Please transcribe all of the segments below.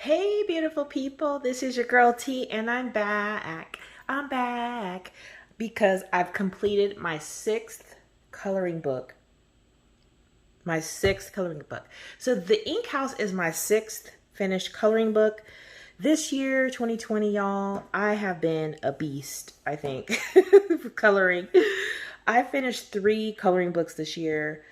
Hey, beautiful people. This is your girl T, and I'm back. I'm back because I've completed my sixth coloring book. My sixth coloring book. So, The Ink House is my sixth finished coloring book. This year, 2020, y'all, I have been a beast, I think, for coloring. I finished three coloring books this year.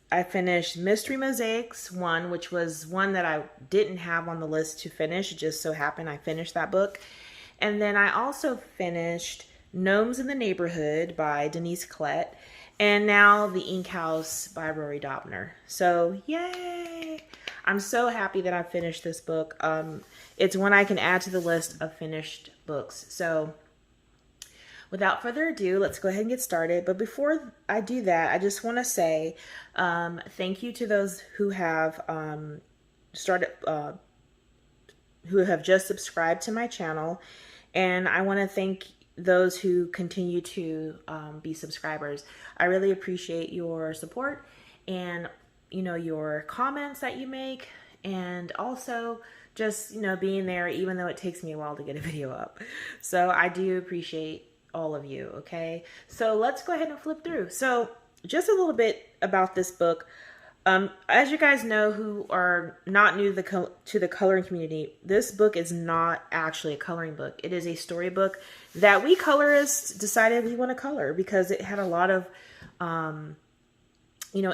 I finished Mystery Mosaics 1, which was one that I didn't have on the list to finish. It just so happened I finished that book. And then I also finished Gnomes in the Neighborhood by Denise Collette. And now The Ink House by Rory Dobner. So, yay! I'm so happy that I finished this book. It's one I can add to the list of finished books. So, without further ado, let's go ahead and get started. But before I do that, I just want to say thank you to those who have who have just subscribed to my channel. And I want to thank those who continue to be subscribers. I really appreciate your support and, your comments that you make, and also just, being there even though it takes me a while to get a video up. So I do appreciate all of you, okay? So let's go ahead and flip through. So just a little bit about this book. As you guys know who are not new to the coloring community, this book is not actually a coloring book. It is a storybook that we colorists decided we want to color because it had a lot of,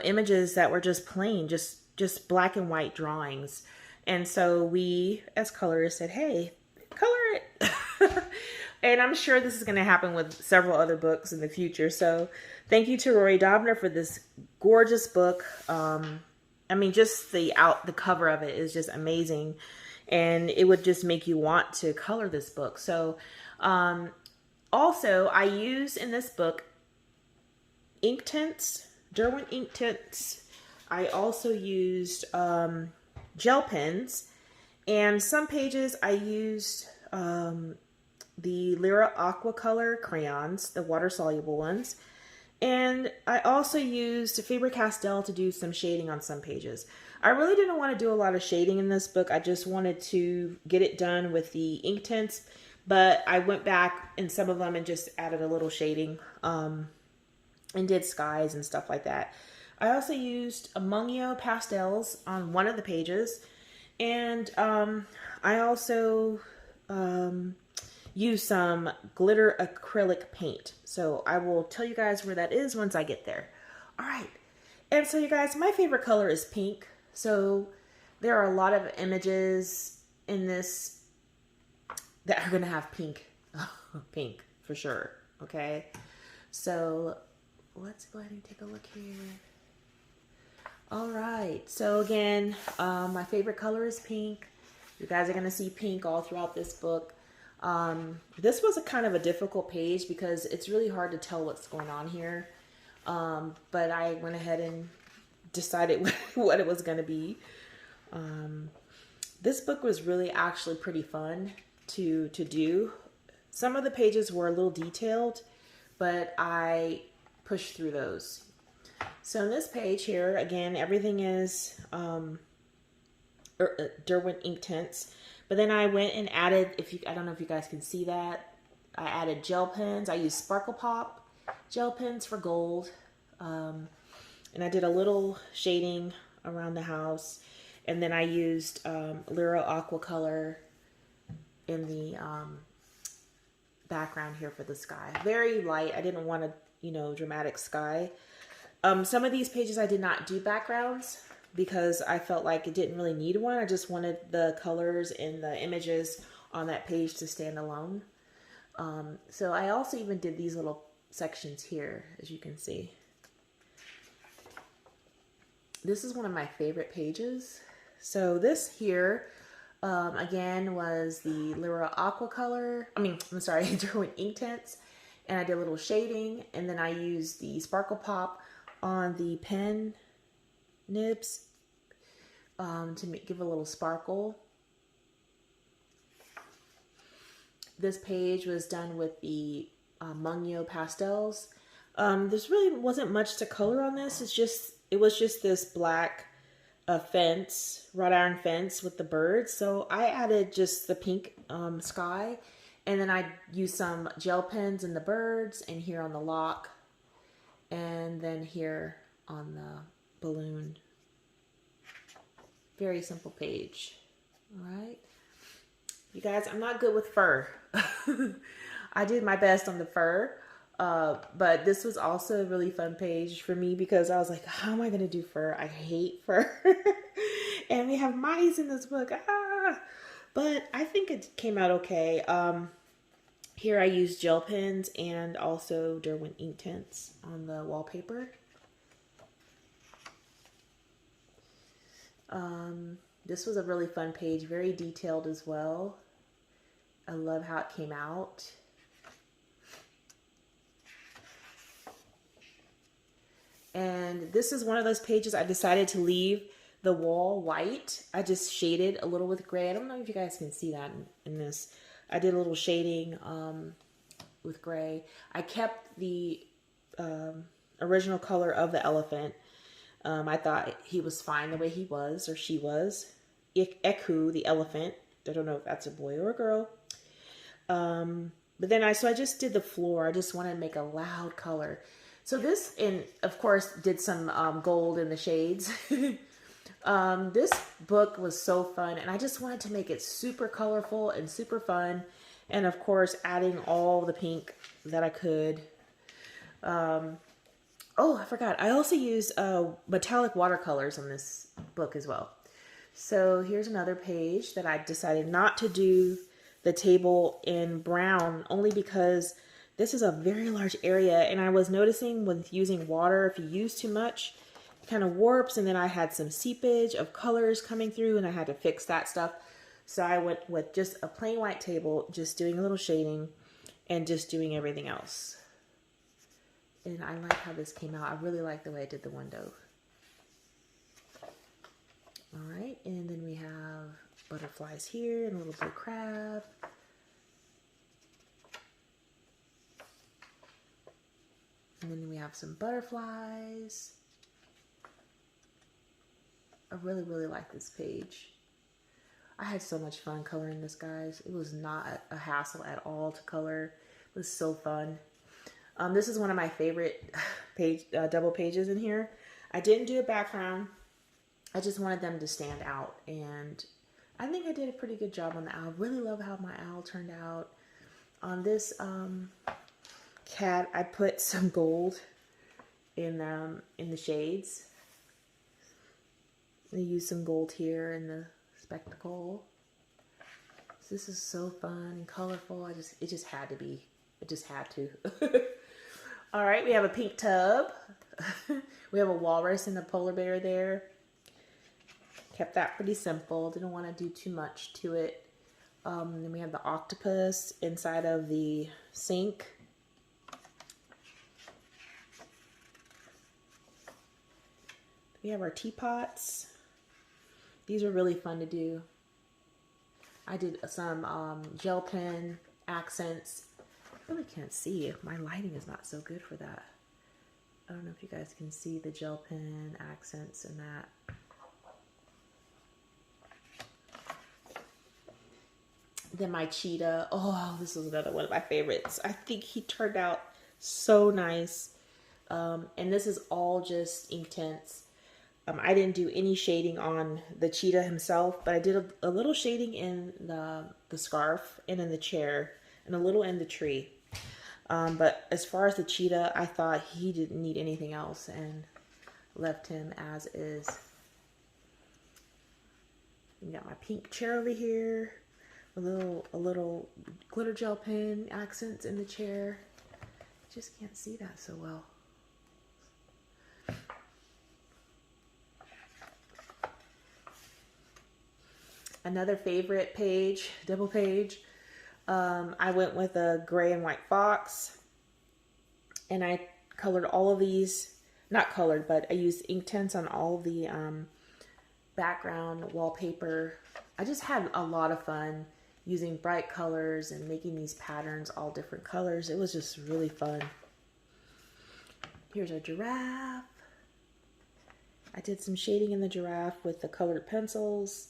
images that were just plain, just black and white drawings. And so we, as colorists, said, hey, color it. And I'm sure this is going to happen with several other books in the future. So thank you to Rory Dobner for this gorgeous book. Just the cover of it is just amazing. And it would just make you want to color this book. So also I use in this book ink tints, Derwent ink tints. I also used gel pens. And some pages I used the Lyra Aqua Color crayons, the water-soluble ones. And I also used Faber-Castell to do some shading on some pages. I really didn't want to do a lot of shading in this book. I just wanted to get it done with the ink tints. But I went back in some of them and just added a little shading and did skies and stuff like that. I also used Amungio pastels on one of the pages. And I also use some glitter acrylic paint. So I will tell you guys where that is once I get there. All right. And so you guys, my favorite color is pink. So there are a lot of images in this that are going to have pink. Pink for sure. Okay. So let's go ahead and take a look here. All right. So again, my favorite color is pink. You guys are going to see pink all throughout this book. This was a kind of a difficult page because it's really hard to tell what's going on here. But I went ahead and decided what it was going to be. This book was really actually pretty fun to do. Some of the pages were a little detailed, but I pushed through those. So in this page here, again, everything is Derwent ink tints. But then I went and added, I don't know if you guys can see that, I added gel pens. I used Sparkle Pop gel pens for gold. And I did a little shading around the house. And then I used Lyra Aqua Color in the background here for the sky. Very light. I didn't want a, dramatic sky. Some of these pages I did not do backgrounds because I felt like it didn't really need one. I just wanted the colors and the images on that page to stand alone. So I also even did these little sections here, as you can see. This is one of my favorite pages. So this here, again, was the Lyra Aqua Color. Derwent ink tints. And I did a little shading. And then I used the Sparkle Pop on the pen nibs to give a little sparkle. This page was done with the Mungio pastels. There's really wasn't much to color on this. It was just this black a fence, wrought iron fence with the birds. So I added just the pink sky, and then I used some gel pens in the birds and here on the lock, and then here on the balloon. Very simple page. All right. You guys, I'm not good with fur. I did my best on the fur, but this was also a really fun page for me because I was like, how am I going to do fur? I hate fur. And we have mice in this book. But I think it came out okay. Here I used gel pens and also Derwent ink tints on the wallpaper. This was a really fun page, very detailed as well. I love how it came out. And this is one of those pages I decided to leave the wall white. I just shaded a little with gray. I don't know if you guys can see that in this. I did a little shading with gray. I kept the original color of the elephant. I thought he was fine the way he was, or she was. Eku, the elephant. I don't know if that's a boy or a girl. But then so I just did the floor. I just wanted to make a loud color. So this, and of course, did some gold in the shades. This book was so fun, and I just wanted to make it super colorful and super fun. And of course, adding all the pink that I could. Oh, I forgot. I also used metallic watercolors on this book as well. So here's another page that I decided not to do the table in brown, only because this is a very large area, and I was noticing with using water, if you use too much, it kind of warps, and then I had some seepage of colors coming through, and I had to fix that stuff. So I went with just a plain white table, just doing a little shading, and just doing everything else. And I like how this came out. I really like the way I did the window. All right, and then we have butterflies here and a little blue crab. And then we have some butterflies. I really, really like this page. I had so much fun coloring this, guys. It was not a hassle at all to color. It was so fun. This is one of my favorite double pages in here. I didn't do a background. I just wanted them to stand out, and I think I did a pretty good job on the owl. Really love how my owl turned out. On this cat, I put some gold in the shades. I used some gold here in the spectacle. So this is so fun and colorful. It just had to be. It just had to. All right, we have a pink tub. We have a walrus and a polar bear there. Kept that pretty simple. Didn't want to do too much to it. Then we have the octopus inside of the sink. We have our teapots. These are really fun to do. I did some gel pen accents. I really can't see. My lighting is not so good for that. I don't know if you guys can see the gel pen accents in that. Then my cheetah. Oh, this is another one of my favorites. I think he turned out so nice. And this is all just ink tints. I didn't do any shading on the cheetah himself, but I did a little shading in the scarf and in the chair and a little in the tree. But as far as the cheetah, I thought he didn't need anything else and left him as is. We got my pink chair over here. A little glitter gel pen accents in the chair. Just can't see that so well. Another favorite page, double page. I went with a gray and white fox, and I colored all of these, not colored, but I used ink tints on all of the background wallpaper. I just had a lot of fun using bright colors and making these patterns all different colors. It was just really fun. Here's our giraffe. I did some shading in the giraffe with the colored pencils.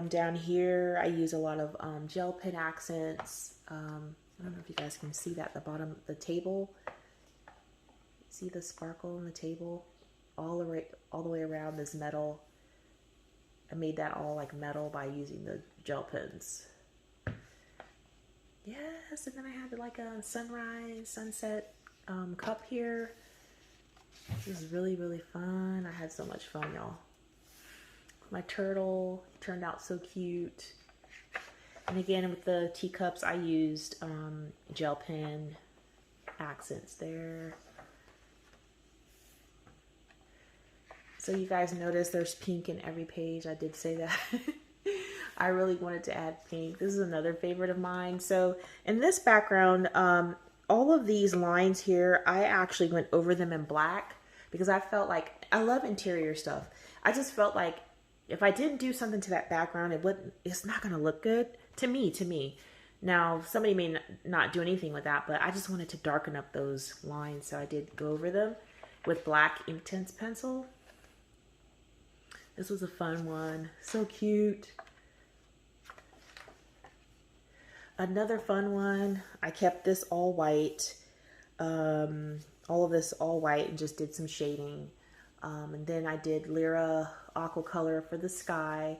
Down here, I use a lot of gel pen accents. I don't know if you guys can see that at the bottom of the table. See the sparkle in the table? All the way around this metal. I made that all like metal by using the gel pens. Yes, and then I had like a sunrise, sunset cup here. This is really, really fun. I had so much fun, y'all. My turtle turned out so cute. And again, with the teacups, I used gel pen accents there. So you guys notice there's pink in every page. I did say that. I really wanted to add pink. This is another favorite of mine. So in this background, all of these lines here, I actually went over them in black because I felt like, I love interior stuff. I just felt like if I didn't do something to that background, it's not going to look good to me. Now, somebody may not do anything with that, but I just wanted to darken up those lines. So I did go over them with black Inktense pencil. This was a fun one. So cute. Another fun one. I kept this all white. All of this all white and just did some shading. And then I did Lyra aqua color for the sky.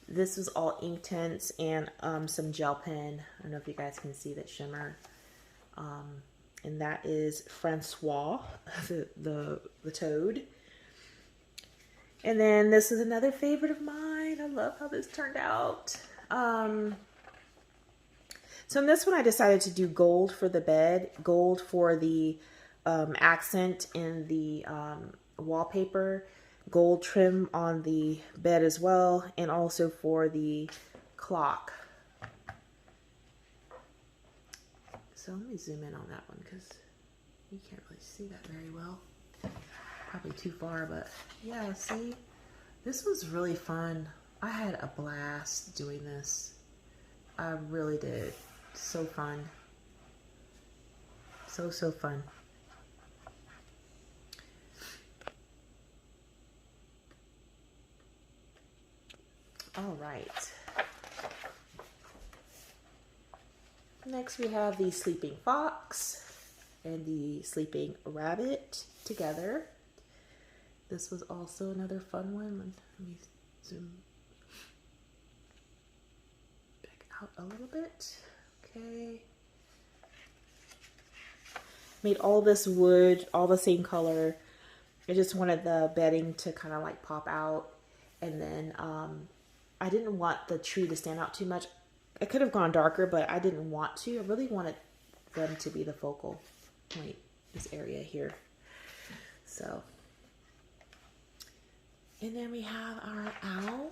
This was all Inktense and some gel pen. I don't know if you guys can see that shimmer. And that is Francois, the toad. And then this is another favorite of mine. I love how this turned out. So in this one, I decided to do gold for the bed, gold for the accent in the wallpaper, gold trim on the bed as well, and also for the clock. So let me zoom in on that one because you can't really see that very well. Probably too far, but yeah, see, this was really fun. I had a blast doing this. I really did. So fun. So fun. All right. Next we have the sleeping fox and the sleeping rabbit together. This was also another fun one. Let me zoom back out a little bit. Okay. Made all this wood, all the same color. I just wanted the bedding to kind of like pop out. And then I didn't want the tree to stand out too much. I could have gone darker, but I didn't want to. I really wanted them to be the focal point, this area here. So, and then we have our owl.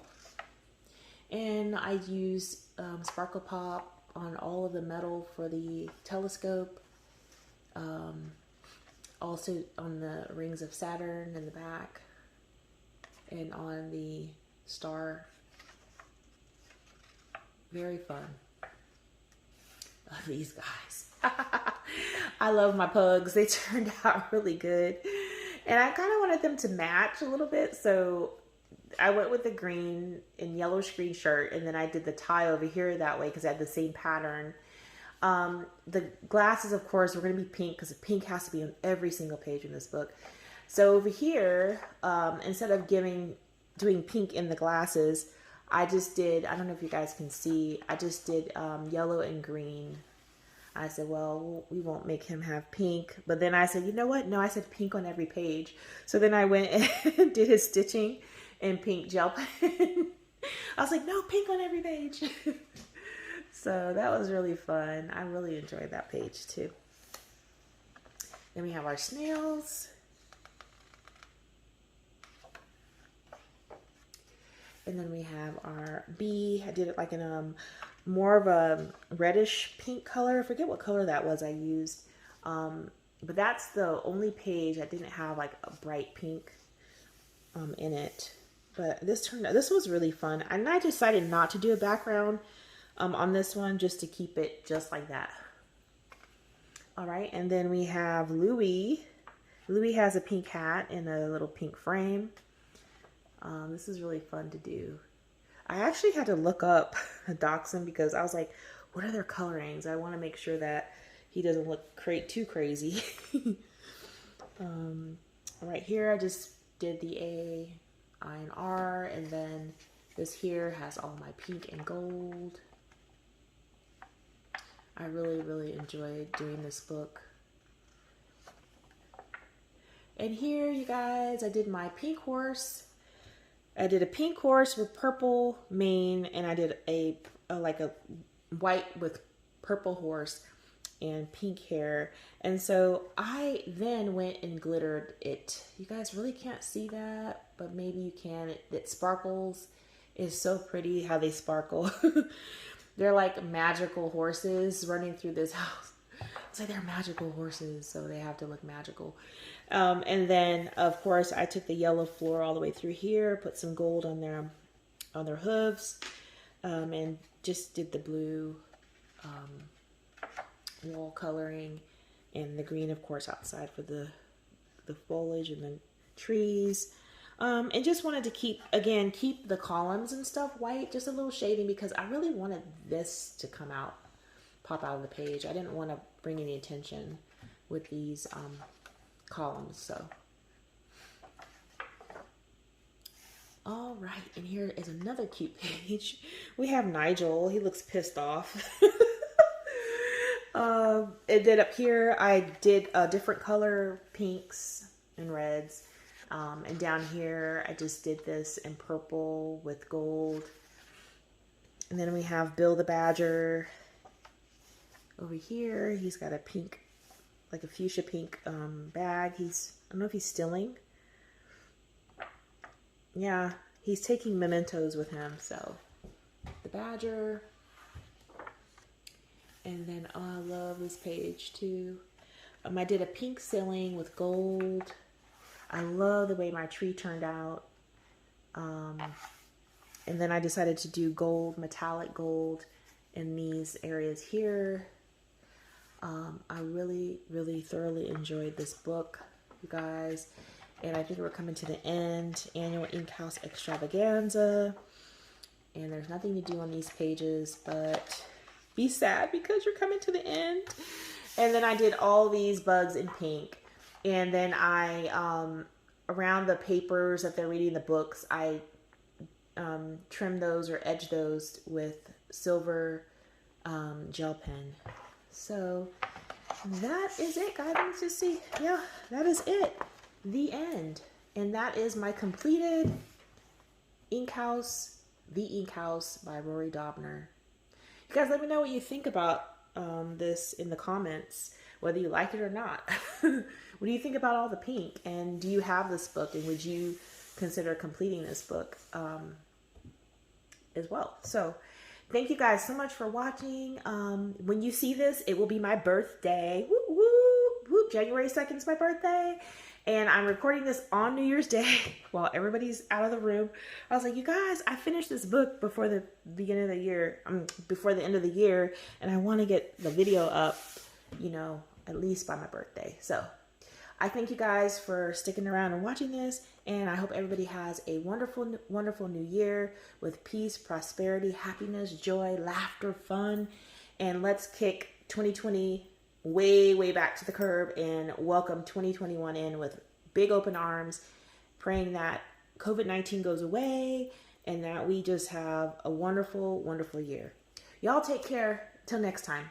And I used Sparkle Pop on all of the metal for the telescope. Also on the rings of Saturn in the back. And on the star. Very fun. Love these guys. I love my pugs. They turned out really good. And I kind of wanted them to match a little bit. So I went with the green and yellow screen shirt. And then I did the tie over here that way because I had the same pattern. The glasses, of course, were going to be pink because pink has to be on every single page in this book. So over here, instead of doing pink in the glasses, I just did, I don't know if you guys can see, I just did yellow and green. I said, well, we won't make him have pink. But then I said, you know what? No, I said pink on every page. So then I went and did his stitching in pink gel pen. I was like, no, pink on every page. So that was really fun. I really enjoyed that page too. Then we have our snails. And then we have our bee. I did it like in more of a reddish pink color. I forget what color that was I used. But that's the only page I didn't have like a bright pink in it. But this was really fun. And I decided not to do a background on this one just to keep it just like that. All right, and then we have Louie. Louie has a pink hat and a little pink frame. This is really fun to do. I actually had to look up Dachshund because I was like, what are their colorings? I want to make sure that he doesn't look too crazy. Right here, I just did the A, I, and R, and then this here has all my pink and gold. I really, really enjoyed doing this book. And here, you guys, I did my pink horse. I did a pink horse with purple mane, and I did a white with purple horse and pink hair. And so I then went and glittered it. You guys really can't see that, but maybe you can. It sparkles. It's so pretty how they sparkle. They're like magical horses running through this house. It's like they're magical horses, so they have to look magical. And then, of course, I took the yellow floor all the way through here, put some gold on their hooves, and just did the blue wall coloring, and the green, of course, outside for the foliage and the trees. And just wanted to keep the columns and stuff white, just a little shading, because I really wanted this to pop out of the page. I didn't want to bring any attention with these columns. So, all right, and here is another cute page. We have Nigel. He looks pissed off. And then up here, I did different color pinks and reds. And down here, I just did this in purple with gold. And then we have Bill the Badger. Over here, he's got a pink, like a fuchsia pink bag. I don't know if he's stealing. Yeah, he's taking mementos with him. So, the Badger. And then, oh, I love this page too. I did a pink ceiling with gold. I love the way my tree turned out. And then I decided to do gold, metallic gold in these areas here. I really, really thoroughly enjoyed this book, you guys. And I think we're coming to the end. Annual Ink House Extravaganza. And there's nothing to do on these pages but be sad because you're coming to the end. And then I did all these bugs in pink. And then I, around the papers that they're reading the books, I trim those or edge those with silver gel pen. So that is it, guys. Let's just see. Yeah, that is it. The end. And that is my completed Ink House, The Ink House by Rory Dobner. You guys let me know what you think about this in the comments, whether you like it or not. What do you think about all the pink? And do you have this book? And would you consider completing this book as well? So thank you guys so much for watching. When you see this, it will be my birthday. Whoop, whoop, whoop. January 2nd is my birthday. And I'm recording this on New Year's Day while everybody's out of the room. I was like, you guys, I finished this book before the beginning of the year, before the end of the year. And I want to get the video up, you know, at least by my birthday. So I thank you guys for sticking around and watching this. And I hope everybody has a wonderful, wonderful new year with peace, prosperity, happiness, joy, laughter, fun. And let's kick 2020 way, way back to the curb and welcome 2021 in with big open arms, praying that COVID-19 goes away and that we just have a wonderful, wonderful year. Y'all take care. Till next time.